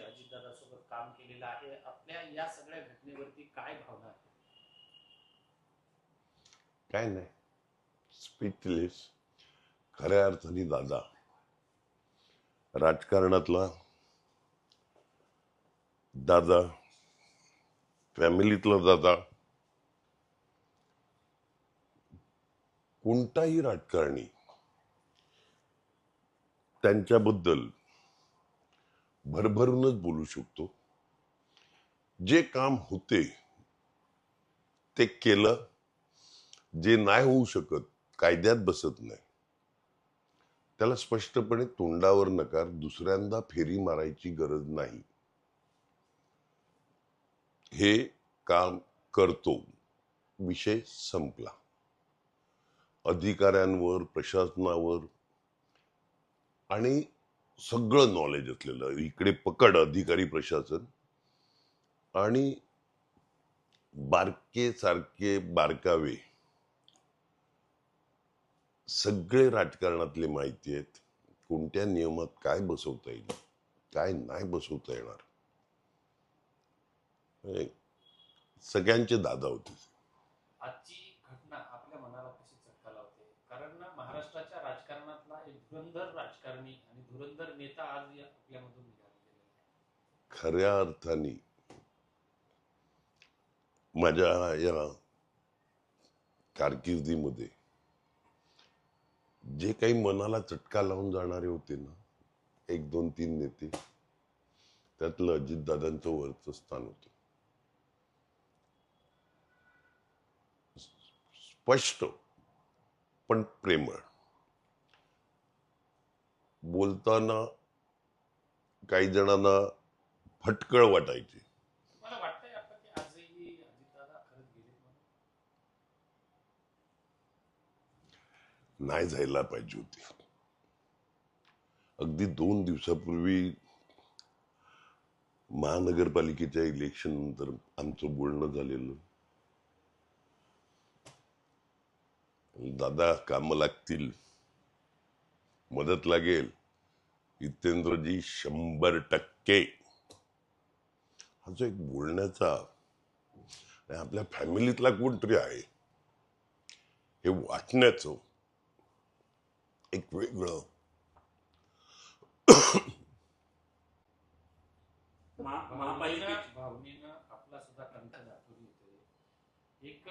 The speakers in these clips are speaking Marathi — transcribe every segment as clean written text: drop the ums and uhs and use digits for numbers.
अजितदादासोबत काम केलेलं आहे. आपल्या या सगळ्या घटनेवरती काय भावना आहे? काय नाही, स्पीचलेस. खऱ्या अर्थाने दादा राजकारणातला दादा, फॅमिलीतला दादा. कोणताही राजकारणी त्यांच्याबद्दल भरभरूनच बोलू शकतो. जे काम होते ते केलं, जे नाही होऊ शकत, कायद्यात बसत नाही, त्याला स्पष्टपणे तोंडावर नकार. दुसऱ्यांदा फेरी मारायची गरज नाही. हे काम करतो, विषय संपला. अधिकाऱ्यांवर, प्रशासनावर आणि सगळं नॉलेज असलेलं इकडे पकड अधिकारी, प्रशासन आणि बारके सारखे बारकावे सगळे राजकारणातले माहिती आहेत. कोणत्या नियमात काय बसवता येईल, काय नाही बसवता येणार, हे सगळ्यांचे दादा होते. आजची घटना आपल्या मनाला कशी चटका लावते? कारण ना, महाराष्ट्राच्या राजकारणातला एक धुरंधर राजकारणी आणि धुरंधर नेता आज आपल्यामधून निघालेला आहे. खऱ्या अर्थाने माझ्या या कारकिर्दीमध्ये जे काही मनाला चटका लावून जाणारे होते ना, 1, 2, 3 नेते, त्यातलं अजितदादांचं वरचं स्थान होतं. स्पष्ट पण प्रेमळ. बोलताना काही जणांना फटकळ वाटायची. मला वाटतंय आता की आजही अजितदादा खरंच गेले म्हणून. नाही जायला पाहिजे होती. अगदी 2 दिवसापूर्वी महानगरपालिकेच्या इलेक्शन नंतर आमचं बोलणं झालेलं. दादा काम लागतील, मदत लागेल, जितेंद्रजी 100%. हा जो एक बोलण्याचा, आपल्या फॅमिलीतला कोणतरी आहे हे वाटण्याचं एक वेगळं. भावनेनं आपला सुद्धा कंठ दाखवून येतोय. एक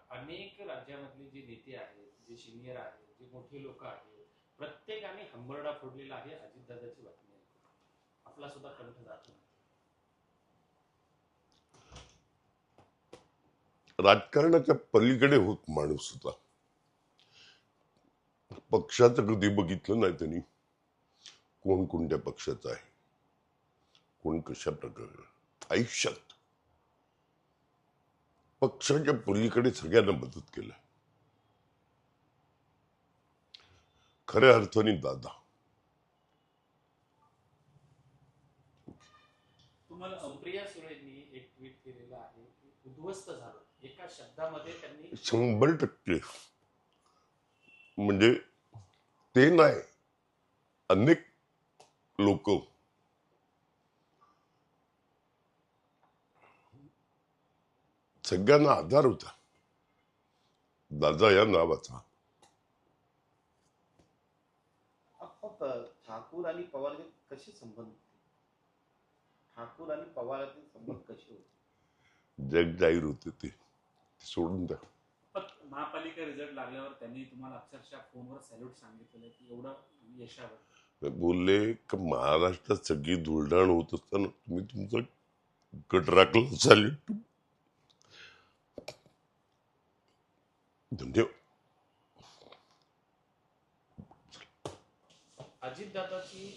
अनेक राज्यामधले जे नेते आहेत, जे सिनियर आहेत, जे मोठे लोक आहेत, प्रत्येकाने हंबरडा फोडलेला आहे अजितदादाची बातमी ऐकून. आपला सुद्धा कंठ दाखवून येतो. राजकारणाच्या पलीकडे होत माणूस होता. पक्षाचं कधी बघितलं नाही त्यांनी, कोण कोणत्या पक्षाचा आहे, कोण कशा प्रकारे. आयुष्यात पक्षाच्या पलीकडे सगळ्यांना मदत केलं. खऱ्या अर्थाने दादा. तुम्हाला सुप्रिया सुळेंनी एक ट्विट केलेलं आहे की उद्ध्वस्त झालं. एका शब्दामध्ये त्यांनी 100%. म्हणजे ते नाही, अनेक लोक सगळ्यांना आधार होता दादा या नावाचा. ठाकूर आणि पवार कसे संबंध होते? ठाकूर आणि पवाराचे संबंध कसे होते? जग जाहीर होते ते सोडून द्या. महापालिका रिझल्ट लागल्यावर त्यांनी तुम्हाला अक्षरशः फोनवर सॅल्यूट सांगितलेलं की एवढं यशावर बोलले की महाराष्ट्रात सगळी धुळधाण होत असताना तुम्ही तुमचा गट राखला, सॅल्यूट. धन्यवाद. अजितदादाची